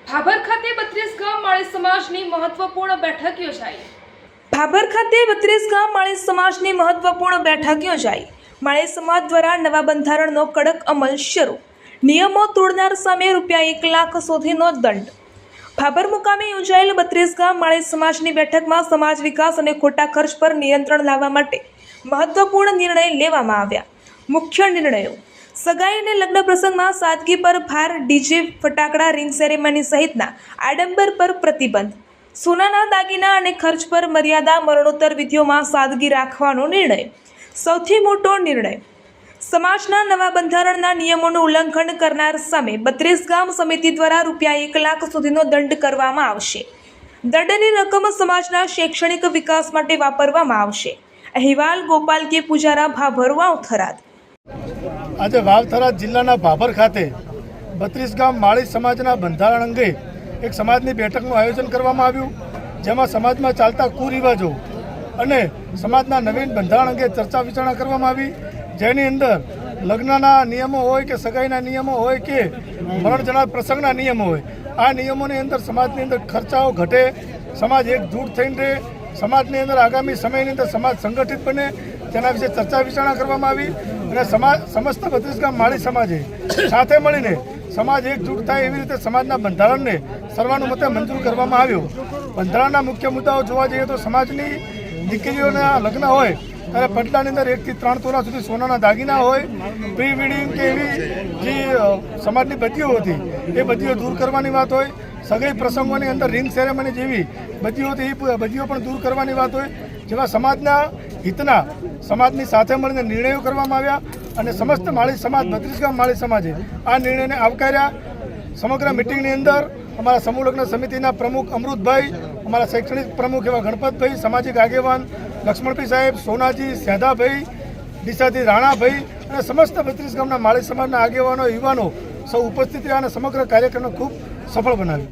ભાભર ખાતે 32 ગામ માળી સમાજની મહત્વપૂર્ણ બેઠક યોજાઈ। ભાભર ખાતે 32 ગામ માળી સમાજની મહત્વપૂર્ણ બેઠક યોજાઈ। માળી સમાજ દ્વારા નવા બંધારણનો કડક અમલ શરૂ। નિયમો તોડનાર સામે ₹1 લાખ સુધીનો દંડ। ભાભર મુકામે યોજાયેલ 32 ગામ માળી સમાજની બેઠકમાં સમાજ વિકાસ અને ખોટા ખર્ચ પર નિયંત્રણ લાવવા માટે મહત્વપૂર્ણ નિર્ણય લેવામાં આવ્યા। મુખ્ય નિર્ણયો: સગાઈ અને લગ્ન પ્રસંગમાં સાદગી પર ભાર, ડીજે, ફટાકડા, રિંગ સેરેમની સહિતના આડંબર પર પ્રતિબંધ, સોનાના દાગીના અને ખર્ચ પર મર્યાદા, મરણોત્તર વિધિઓમાં સાદગી રાખવાનો નિર્ણય। સૌથી મોટો નિર્ણય: સમાજના નવા બંધારણના નિયમોનું ઉલ્લંઘન કરનાર સામે 32 ગામ સમિતિ દ્વારા ₹1 લાખ સુધીનો દંડ કરવામાં આવશે। દંડની રકમ સમાજના શૈક્ષણિક વિકાસ માટે વાપરવામાં આવશે। અહેવાલ ગોપાલ કે પૂજારા, ભાભર, વાવથરાદ। આજે વાવથરાદ જિલ્લાના ભાભર ખાતે 32 ગામ માળી સમાજના બંધારણ અંગે એક સમાજની બેઠકનું આયોજન કરવામાં આવ્યું, જેમાં સમાજમાં ચાલતા કુરિવાજો અને સમાજના નવીન બંધારણ અંગે ચર્ચા વિચારણા કરવામાં આવી, જેની અંદર લગ્નના નિયમો હોય કે સગાઈના નિયમો હોય કે મરણ જનાર પ્રસંગના નિયમો હોય, આ નિયમોની અંદર સમાજની અંદર ખર્ચાઓ ઘટે, સમાજ એકજૂટ થઈને રહે, સમાજની અંદર આગામી સમયની અંદર સમાજ સંગઠિત બને, તેના વિશે ચર્ચા વિચારણા કરવામાં આવી અને સમસ્ત 32 ગામ માળી સમાજે સાથે મળીને સમાજ એકજૂટ થાય એવી રીતે સમાજના બંધારણને સર્વાનુમતે મંજૂર કરવામાં આવ્યો। બંધારણના મુખ્ય મુદ્દાઓ જોવા જઈએ તો સમાજની દીકરીઓના લગ્ન હોય ત્યારે પડલાની અંદર 1 થી 3 તોલા સુધી સોનાના દાગીના હોય, પ્રી વેડિંગ કે એવી જે સમાજની બદીઓ હતી એ બદીઓ દૂર કરવાની વાત હોય, સગાઈ પ્રસંગોની અંદર રિંગ સેરેમની જેવી બદીઓ હતી એ બદીઓ પણ દૂર કરવાની વાત હોય, જેવા સમાજના હિતના સમાજની સાથે મળીને નિર્ણયો કરવામાં આવ્યા અને સમસ્ત માળી સમાજ 32 ગામ માળી સમાજે આ નિર્ણયને આવકાર્યા। સમગ્ર મિટિંગની અંદર અમારા સમૂહ લગ્ન સમિતિના પ્રમુખ અમૃતભાઈ, અમારા શૈક્ષણિક પ્રમુખ એવા ગણપતભાઈ, સામાજિક આગેવાન લક્ષ્મણભાઈ સાહેબ, સોનાજી, સેધાભાઈ, દિશાજી રાણાભાઈ અને સમસ્ત 32 ગામના માળી સમાજના આગેવાનો, યુવાનો સૌ ઉપસ્થિત રહ્યા અને સમગ્ર કાર્યક્રમને ખૂબ સફળ બનાવ્યો।